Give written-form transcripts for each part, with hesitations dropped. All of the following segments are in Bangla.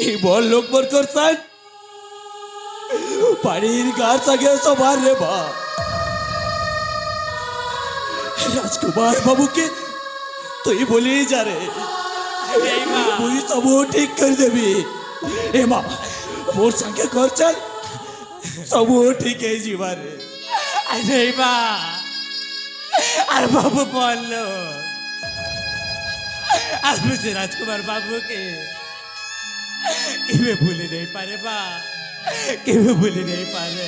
এই বড় লোক বর করছেন বাড়ির গাছ আগে সবার রে বা রাজকুমার বাবুকে তুই বলি যা রে তুই সব ঠিক করে দেবি এ মা মোর সঙ্গে কর চল সব ঠিক হয়ে যাবা রে আরে বা আর বাবু বললো আর মুঝে রাজকুমার বাবুকে কেবে ভুলে নেই পারে বা কেবে ভুলে নেই পারে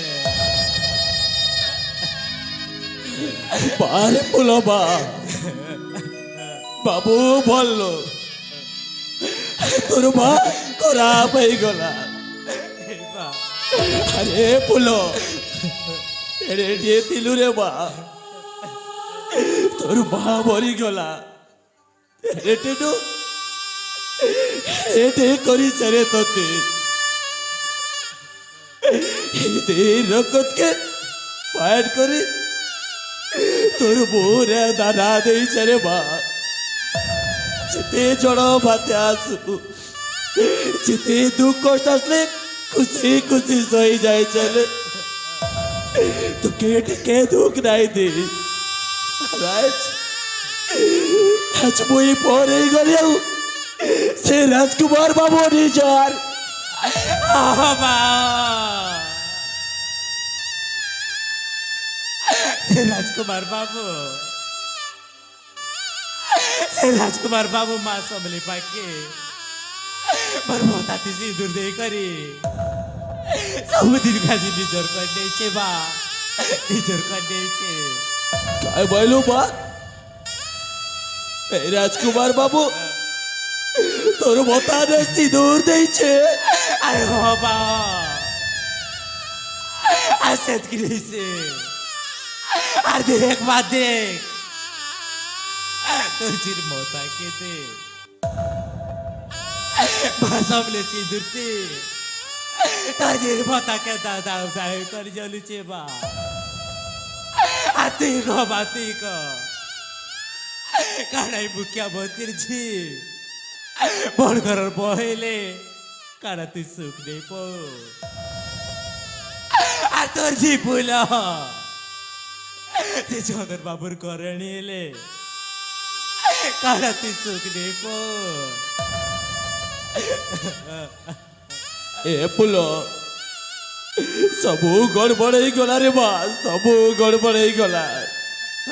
পারে বলো বা বাবু বললো তোর মা করা হয়ে গলা আরে পুলো এড়ে দিয়ে দিলু রে বা তোর মা মরি গলা এটেটু এটে করি চারে তোতে এতে রকতকে পায়ের করি তোর বোরে দাদা দেই চারে বা যেতে জড় ভাতে আসু যেতে দুঃখ কষ্ট আসলে খুশি খুশি সই যায় চলে তোকে টিকে দুঃখ নাই দে আজ বই পরে গেলেও সে রাজকুমার বাবু নিজর রাজকুমার বাবু সে রাজকুমার বাবু মা সমলি পাকে বর্মতাতে সিঁদুর দে করি ସବୁଦିନ ଖାଲି ନିଜର କରିଦେଇଛେ ବା ନିଜର କରିଦେଇଛେ काय बोलू बा राजकुमार बाबू তোর মতারে সিঁদুর দেইছে আরে বাবা আসাদ গিয়েছে আর দেখ মা দেখ তোর মতাকে দে ভাষাবলে সিঁদুরতে তাদের মতাকে দাদা উদায় করে জ্বলুছে বা আতি গো বাতি গো কাড়াই বুকিয়া বতির ঝি বড় ঘরের বহেলে কাড়া তুই সুখ নেই পো আর তোর ঝি পুল তুই চন্দন বাবুর ঘরে নিলে কাড়া তুই সুখ নেই পো এ পুলো সবু গড়বড় হয়ে গলা রে বা সবু গড়বড় হয়ে গলা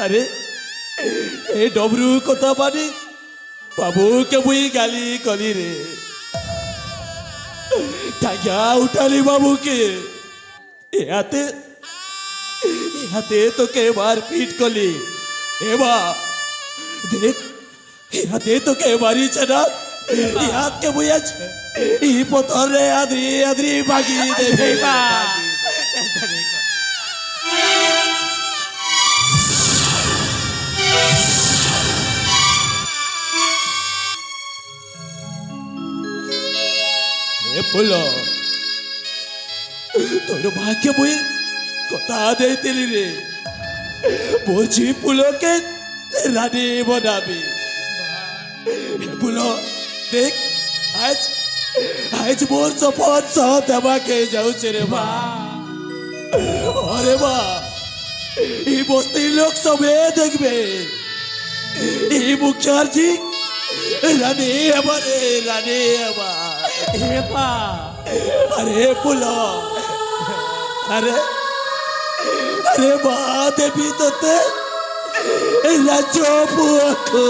আরে এই ডবরু কথা পানি বাবুকে বুই গালি কলি রে টাকা উঠালি বাবুকে হাতে তোকে মারপিট কলি এবা দেখ হাতে তোকে মারিছে না হাত কে বুঝাছ ই পথরে আদ্রি আদ্রি বাগি দেবে বা পুলো তোর ভাগ্য বই কথা দেইতেলি রে বলছি পুলোকে রানী বনাবি পুলো দেখ আজ আজ মোর সপন সহ দেবাকে যাচ্ছে রে বা আরে বা এই বস্তির লোক সবে দেখবে এই মুখার্জি রানী আমারে রানী আমার अरे पुलो अरे अरे बात भी तो ते लाजो पुको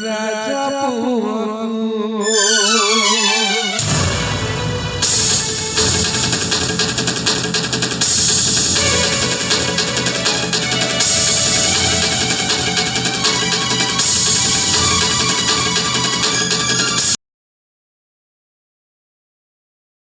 রাজা